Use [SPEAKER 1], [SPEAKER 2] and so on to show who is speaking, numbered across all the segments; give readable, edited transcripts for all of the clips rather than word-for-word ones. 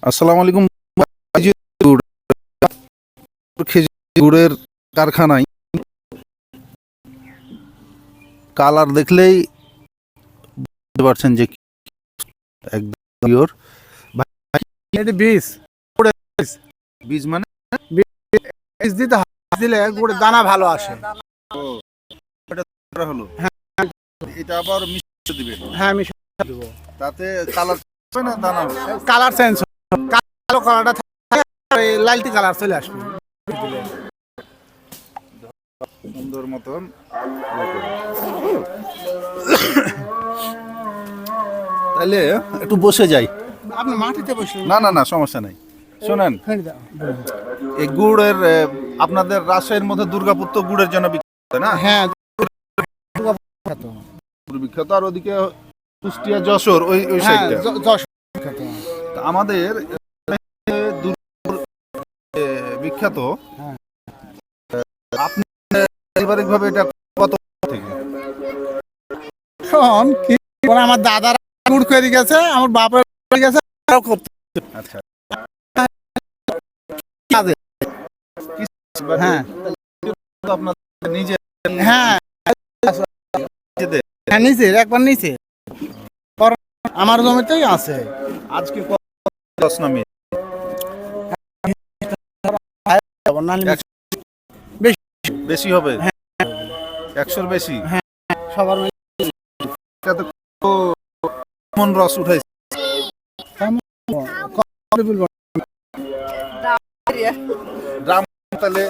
[SPEAKER 1] আসসালামু আলাইকুম। খেজুর গুড়ের কারখানায় কালার দেখলেই বুঝতে পারছেন যে একদম পিওর।
[SPEAKER 2] এটি বীজ গুড়ের
[SPEAKER 1] বীজ মানে
[SPEAKER 2] বীজ দিতে হয়, দিলে গুড়ের দানা ভালো আসে।
[SPEAKER 1] এটা হলো, এটা আবার মিশিয়ে দিবেন।
[SPEAKER 2] হ্যাঁ আমি দেব,
[SPEAKER 1] তাতে কালার হবে না দানা হবে?
[SPEAKER 2] কালার চেঞ্জ কালো কালারটা থাকে, লালটি কালার চলে আসবে।
[SPEAKER 1] সুন্দর মতন তাহলে একটু বসে যাই।
[SPEAKER 2] আপনি মাটিতে বসলেন
[SPEAKER 1] না না না, সমস্যা নাই। শোনেন, এই গুড়ের আপনাদের রাজশাহীর মধ্যে দুর্গাপুর তো গুড়ের জন্য বিখ্যাত না?
[SPEAKER 2] হ্যাঁ
[SPEAKER 1] বিখ্যাত। আর ওদিকে কুষ্টিয়া, যশোর, ওই ওই
[SPEAKER 2] হ্যাঁ
[SPEAKER 1] সাইডটা।
[SPEAKER 2] বিখ্যাত।
[SPEAKER 1] তা আমাদের দুর্গাপুর বিখ্যাত।
[SPEAKER 2] হ্যাঁ।
[SPEAKER 1] আপনি পারিবারিকভাবে এটা কত থেকে?
[SPEAKER 2] এখন কি বলে, আমার দাদারা গুড় করে গেছে, আমার বাপের করে গেছে, আরো করতে।
[SPEAKER 1] আচ্ছা,
[SPEAKER 2] হ্যাঁ
[SPEAKER 1] আপনার নিজে
[SPEAKER 2] হ্যাঁ হ্যাঁ নিচে একবার নিচে আমার জমিতেই আছে।
[SPEAKER 1] আজকে কত গাছ নামিয়ে? বেশি হবে, 100-র বেশি।
[SPEAKER 2] সবার
[SPEAKER 1] এটাতে কেমন রস উঠাইছে? গ্রাম তাহলে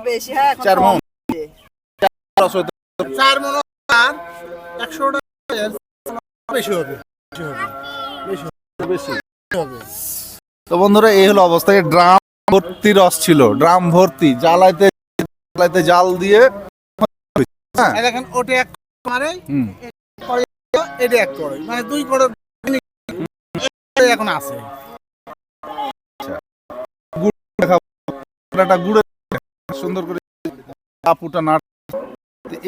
[SPEAKER 3] বেশি হয়
[SPEAKER 1] 4 মণ রস হইতে
[SPEAKER 2] 4 মণ 100 বেশি হবে,
[SPEAKER 1] বেশি হবে। তো বন্ধুরা, এই হলো অবস্থা। ড্রাম ভর্তি রস ছিল, ড্রাম ভর্তি। জ্বালাইতে জ্বালাইতে জাল দিয়ে, হ্যাঁ
[SPEAKER 2] দেখেন ওটা এক মারে,
[SPEAKER 1] হুম,
[SPEAKER 2] এটা এক করে, মানে 2 করে এখন আছে।
[SPEAKER 1] গুড়ে সুন্দর করে কাপুটা নাট।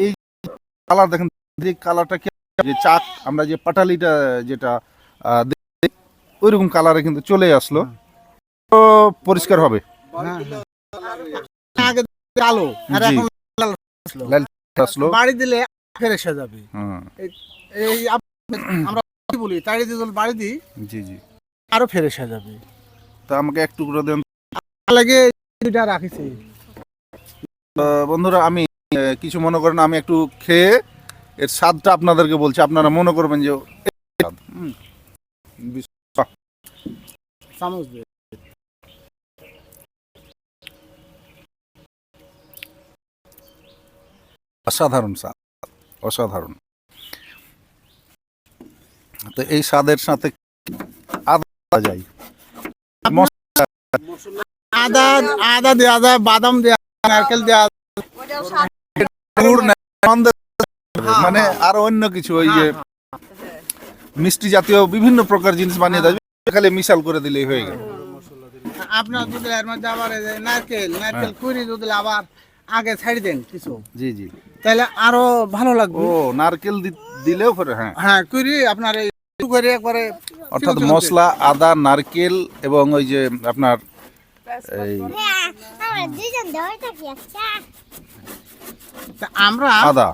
[SPEAKER 1] এই কালার দেখেন, কালারটা কি, যে চাক আমরা যে পাটালিটা যেটা ওইরকম কালারে কিন্তু চলে আসলো। তো পরিষ্কার হবে।
[SPEAKER 2] আগে কালো আর
[SPEAKER 1] জি।
[SPEAKER 2] এখন
[SPEAKER 1] লাল আসলো।
[SPEAKER 2] বাড়ি দিলে ফেরেশ হয়ে যাবে।
[SPEAKER 1] হ্যাঁ,
[SPEAKER 2] এই আমরা কি বলি, তাড়ি দিয়ে বাড়ি দিই,
[SPEAKER 1] জি জি।
[SPEAKER 2] আরো ফেরেশ হয়ে যাবে।
[SPEAKER 1] তা আমাকে এক টুকরো দেন।
[SPEAKER 2] লাগে দুইটা রাখিছি।
[SPEAKER 1] বন্ধুরা, আমি কিছু মনে করেন, আমি একটু খেয়ে এর স্বাদটা আপনাদেরকে বলছি, আপনারা মনে করবেন যে
[SPEAKER 2] চামচ দিয়ে
[SPEAKER 1] অসাধারণ স্বাদ, অসাধারণ। তো এই স্বাদের সাথে আদা যায়,
[SPEAKER 2] আদা আদা দেওয়া যায়, বাদাম দেওয়া যায়, নারকেল দেওয়া যায়।
[SPEAKER 1] গুড় না, মানে আরো অন্য কিছু, ওই যে মিষ্টি জাতীয় বিভিন্ন প্রকার জিনিস বানিয়ে দেয়, খালি মিশাল করে দিলেই হয়ে গেল।
[SPEAKER 2] আপনার যদি এর মধ্যে আবার এই যে নারকেল কুড়ি যদি আবার আগে ছাড়ি দেন কিছু,
[SPEAKER 1] জি জি।
[SPEAKER 2] তাহলে আরো ভালো লাগবে।
[SPEAKER 1] ও, নারকেল দিলেও পরে, হ্যাঁ।
[SPEAKER 2] হ্যাঁ কুড়ি আপনার এই করে একবারে,
[SPEAKER 1] অর্থাৎ মশলা, আদা, নারকেল এবং ওই যে আপনার এই
[SPEAKER 2] আমরা
[SPEAKER 1] আদা।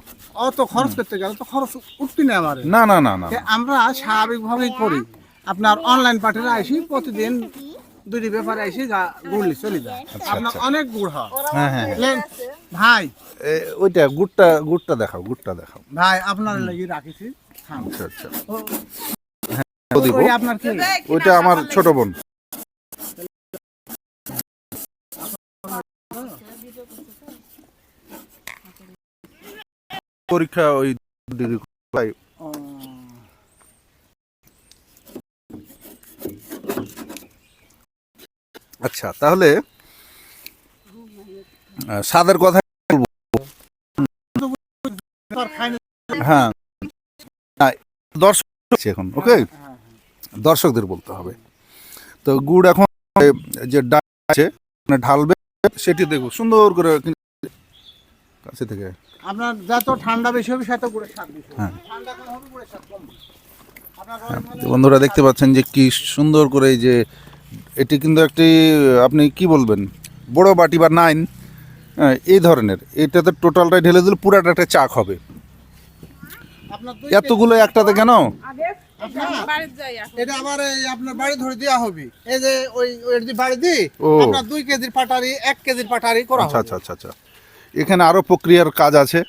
[SPEAKER 2] অত খরচ করতে গেলে তো খরচ উঠতি না আমার।
[SPEAKER 1] না না না না,
[SPEAKER 2] আমরা স্বাভাবিকভাবেই করি। আপনার অনলাইন পার্টিরা আসি প্রতিদিন দুটি ব্যাপারে আসি গুড়লি চলে যায়। আপনার অনেক গুড় হয়।
[SPEAKER 1] হ্যাঁ হ্যাঁ।
[SPEAKER 2] ভাই
[SPEAKER 1] ওইটা গুড়টা দেখাও, গুড়টা দেখাও।
[SPEAKER 2] ভাই আপনার লাগি রাখিছি।
[SPEAKER 1] আচ্ছা আচ্ছা,
[SPEAKER 2] ওই আপনার কি,
[SPEAKER 1] ওইটা আমার ছোট বোন। পরীক্ষা ওই আচ্ছা, তাহলে স্বাদের কথা বলবো। হ্যাঁ, দর্শক এখন ওকে, দর্শকদের বলতে হবে। তো গুড় এখন যে ডাল আছে ঢালবে, সেটি দেখো সুন্দর করে কাছে থেকে।
[SPEAKER 2] আপনার যত ঠান্ডা বেশি হবে সেত গুড়ের স্বাদ বেশি হবে।
[SPEAKER 1] হ্যাঁ।
[SPEAKER 2] ঠান্ডা কম হবে গুড়ের স্বাদ কম হবে।
[SPEAKER 1] তো বন্ধুরা দেখতে পাচ্ছেন যে কি সুন্দর করে এই যে এটি কিন্তু একটি আপনি কি বলবেন বড় বাটি বা নাইন, এই ধরনের এটাতে টোটালটাই ঢেলে দিলে পুরাটা একটা চাক হবে।
[SPEAKER 2] আপনার
[SPEAKER 1] এতগুলো একটাতে কেন?
[SPEAKER 2] এটা আবার এই আপনার বাড়ি ধরে দেওয়া হবে, এই যে ওই যে বাড়ি দিই
[SPEAKER 1] ও।
[SPEAKER 2] আপনার 2 কেজির পাটারি 1 কেজির পাটারি করা
[SPEAKER 1] আচ্ছা
[SPEAKER 2] হবে।
[SPEAKER 1] আচ্ছা আচ্ছা আচ্ছা, এখানে আরও প্রক্রিয়ার কাজ আছে,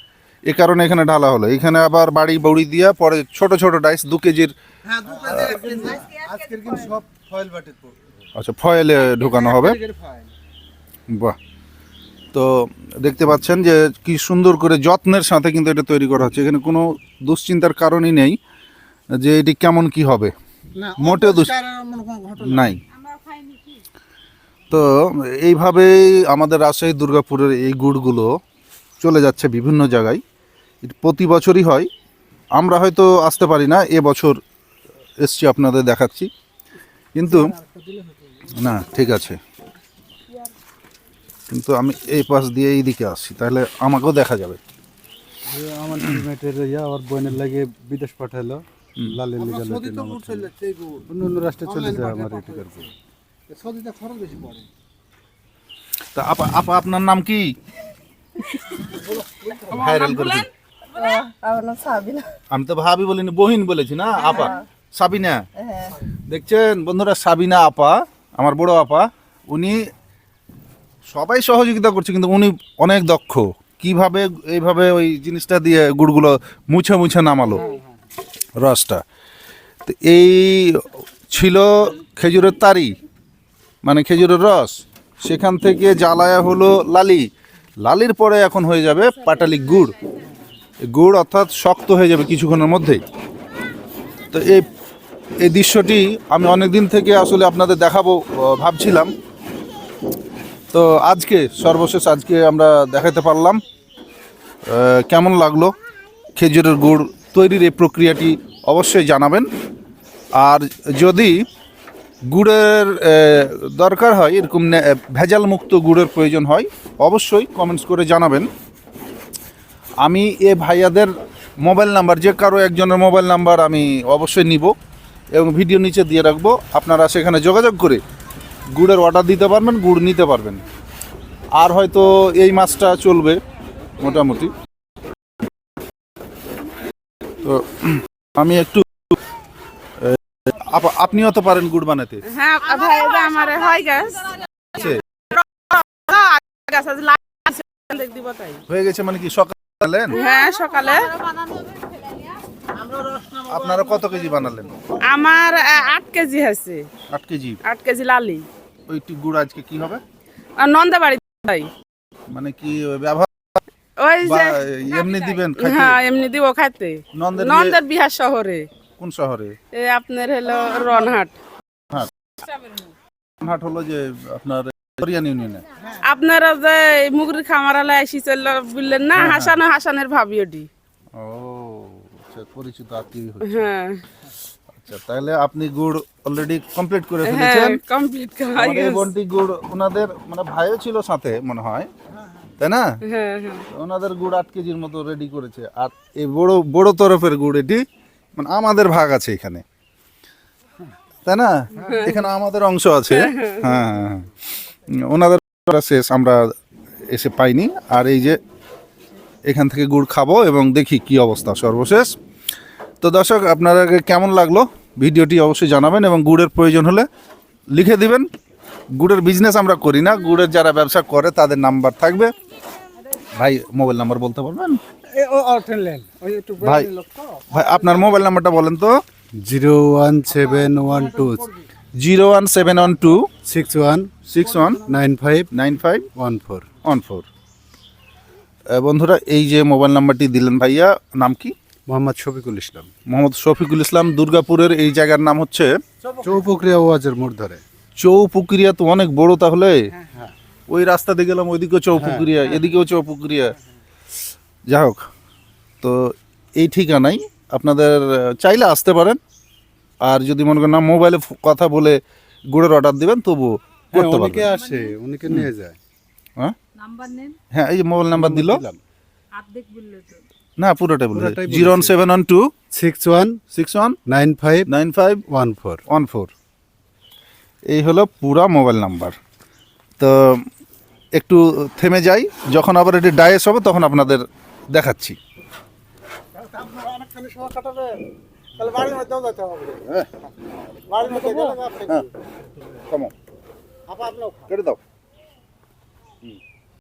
[SPEAKER 1] এ কারণে এখানে ঢালা হলো। এখানে আবার বাড়ি বড়ি দিয়া পরে ছোট ছোট ডাইস 2 কেজির
[SPEAKER 2] হ্যাঁ 2 কেজি 1 কেজি আজকের কিন্তু সব ফয়েল বাটিতে পড়বে।
[SPEAKER 1] আচ্ছা ফয়েলে ঢোকানো হবে। বাহ, তো দেখতে পাচ্ছেন যে কি সুন্দর করে যত্নের সাথে কিন্তু এটা তৈরি করা হচ্ছে। এখানে কোনো দুশ্চিন্তার কারণই নেই যে এটি কেমন কি হবে,
[SPEAKER 2] না
[SPEAKER 1] মোটেও
[SPEAKER 2] এমন কোনো ঘটনা
[SPEAKER 1] নাই। তো এইভাবেই আমাদের রাজশাহী দুর্গাপুরের এই গুড়গুলো চলে যাচ্ছে বিভিন্ন জায়গায়। এটা প্রতি বছরই হয়, আমরা হয়তো আসতে পারি না, এবছর এসছি আপনাদের দেখাচ্ছি। কিন্তু না ঠিক আছে, কিন্তু আমি এই পাশ দিয়ে এই দিকে আসছি, তাহলে আমাকেও দেখা যাবে।
[SPEAKER 4] আমার টিমেটের আর বোনের লাগে বিদেশ পাঠালো লালের লিগা
[SPEAKER 2] সৌদি তো গুড় চলে যাচ্ছে এই গুড়
[SPEAKER 4] অন্য অন্য রাষ্ট্রে চলে যায় আমার এটাকার গুড়।
[SPEAKER 2] সৌদিতে খরচ বেশি পড়ে।
[SPEAKER 1] তা আপা আপা আপনার নাম কি? ভাইরাল করে দিন।
[SPEAKER 3] আমার নাম সাবিনা।
[SPEAKER 1] আমি তো ভাবি বলিনি, বহিন বলেছি না, আপা সাবিনা।
[SPEAKER 3] হ্যাঁ
[SPEAKER 1] দেখছেন বন্ধুরা, সাবিনা আপা আমার বড় আপা, উনি সবাই সহযোগিতা করছে কিন্তু উনি অনেক দক্ষ। কিভাবে এইভাবে ওই জিনিসটা দিয়ে গুড়গুলো মুছে মুছে নামালো রসটা। তো এই ছিল খেজুরের তারি, মানে খেজুরের রস, সেখান থেকে জ্বালায়া হলো লালি, লালির পরে এখন হয়ে যাবে পাটালি গুড়। গুড় অর্থাৎ শক্ত হয়ে যাবে কিছুক্ষণের মধ্যেই। তো এই দৃশ্যটি আমি অনেক দিন থেকে আসলে আপনাদের দেখাবো ভাবছিলাম। তো আজকে সর্বশেষ আজকে আমরা দেখাতে পারলাম। কেমন লাগলো খেজুরের গুড় তৈরির এই প্রক্রিয়াটি অবশ্যই জানাবেন। আর যদি গুড়ের দরকার হয়, এরকম ভেজাল মুক্ত গুড়ের প্রয়োজন হয়, অবশ্যই কমেন্টস করে জানাবেন। আমি এ ভাইয়াদের মোবাইল নাম্বার, যে কারো একজনের মোবাইল নাম্বার আমি অবশ্যই নিব এবং ভিডিও নিচে দিয়ে রাখবো। আপনারা সেখানে যোগাযোগ করে গুড়ের অর্ডার দিতে পারবেন, গুড় নিতে পারবেন। আর হয়তো এই মাসটা চলবে মোটামুটি। তো আমি একটু আপনিও তো পারেন গুড় বানাতে?
[SPEAKER 5] হ্যাঁ ভাই এটা আমার হয় গাছ
[SPEAKER 1] আছে?
[SPEAKER 5] গাছ আছে লাগিয়েছে, দিব তাই।
[SPEAKER 1] হয়ে গেছে মানে কি সকালে?
[SPEAKER 5] হ্যাঁ সকালে।
[SPEAKER 1] আপনারা কত কেজি বানালেন?
[SPEAKER 5] আমার 8 কেজি আছে।
[SPEAKER 1] 8 কেজি।
[SPEAKER 5] 8 কেজি লালি।
[SPEAKER 1] ওইটি গুড় আজকে কি হবে?
[SPEAKER 5] আর নন্দা বাড়ি তাই।
[SPEAKER 1] মানে কি ব্যবহার
[SPEAKER 5] ওই
[SPEAKER 1] বা
[SPEAKER 5] যে
[SPEAKER 1] এমনি দিবেন খাইতে?
[SPEAKER 5] হ্যাঁ এমনি দিব খাইতে।
[SPEAKER 1] নন্দের
[SPEAKER 5] নন্দের বিহার শহরে।
[SPEAKER 1] কোন শহরে?
[SPEAKER 5] এই আপনার হলো রনহাট।
[SPEAKER 1] হাট হলো যে আপনার হরিয়ানা ইউনিয়নে।
[SPEAKER 5] আপনারা যে মুগরি খামারালে আসি চল বললেন না, হাসানের ভাবি ওটি।
[SPEAKER 1] ও আচ্ছা, পরিচিত আত্মীয় হচ্ছে।
[SPEAKER 5] হ্যাঁ
[SPEAKER 1] আচ্ছা, তাহলে আপনি গুড় অলরেডি কমপ্লিট করে
[SPEAKER 5] হ্যাঁ
[SPEAKER 1] ফেলেছেন।
[SPEAKER 5] কমপ্লিট হয়ে
[SPEAKER 1] আমাদের এই
[SPEAKER 5] গেছে।
[SPEAKER 1] বন্টি গুড় ওনাদের মানে ভাইও ছিল সাথে মনে হয়, তাই না?
[SPEAKER 5] হ্যাঁ হ্যাঁ
[SPEAKER 1] ওনাদের গুড় 8 কেজির মতো রেডি করেছে। আর এই বড় বড় তরফের গুড় এটি, মানে আমাদের ভাগ আছে এখানে, তাই না? এখানে আমাদের অংশ আছে। হ্যাঁ হ্যাঁ হ্যাঁ। ওনাদের শেষ আমরা এসে পাইনি। আর এই যে এখান থেকে গুড় খাবো এবং দেখি কি অবস্থা সর্বশেষ। তো দর্শক, আপনারা কেমন লাগলো ভিডিওটি অবশ্যই জানাবেন এবং গুড়ের প্রয়োজন হলে লিখে দিবেন। গুড়ের বিজনেস আমরা করি না, গুড়ের যারা ব্যবসা করে তাদের নাম্বার থাকবে। ভাই মোবাইল নাম্বার বলতে পারবেন? ভাই ভাই আপনার মোবাইল নাম্বারটা বলেন তো।
[SPEAKER 4] 01712
[SPEAKER 1] 01712
[SPEAKER 4] 61
[SPEAKER 1] 61
[SPEAKER 4] 95
[SPEAKER 1] 95
[SPEAKER 4] 14।
[SPEAKER 1] 14। বন্ধুরা, এই যে মোবাইল নাম্বারটি দিলেন ভাইয়া, নাম কি?
[SPEAKER 4] মোহাম্মদ শফিকুল ইসলাম,
[SPEAKER 1] মোহাম্মদ শফিকুল ইসলাম। দুর্গাপুরের এই জায়গার নাম হচ্ছে
[SPEAKER 4] চৌপক্রিয়া ওয়াজের মোড় ধরে।
[SPEAKER 1] চৌপুকুরিয়া। তো অনেক বড় তাহলে। ওই রাস্তা দিয়ে গেলাম, ওইদিকেও চৌপুকুরিয়া, এদিকেও চৌপুকুরিয়া। যাই হোক, তো এই ঠিকানাই আপনাদের চাইলে আসতে পারেন। আর যদি মনে করেন না মোবাইলে কথা বলে গুড়ের অর্ডার দিবেন, তবু করতে
[SPEAKER 4] অনেকে
[SPEAKER 1] পারবেন।
[SPEAKER 4] আসে, অনেকে নিয়ে যায়।
[SPEAKER 1] হ্যাঁ হ্যাঁ, এই যে মোবাইল নাম্বার দিল। না পুরোটাই বলে
[SPEAKER 4] পুরোটাই বলেছি।
[SPEAKER 1] 01712
[SPEAKER 4] 61
[SPEAKER 1] 61
[SPEAKER 4] 95
[SPEAKER 1] 95
[SPEAKER 4] 14
[SPEAKER 1] 14। এই হলো পুরা মোবাইল নাম্বার। তো একটু থেমে যাই, যখন আবার এটি ডায়েস হবে তখন আপনাদের দেখাচ্ছি।
[SPEAKER 2] আপনারা অনেকখানি সময় কাটাবেন, তাহলে বাড়ির মধ্যেও যেতে হবে। বাড়ির মধ্যে গেলে আপনি
[SPEAKER 1] কেটে দাও।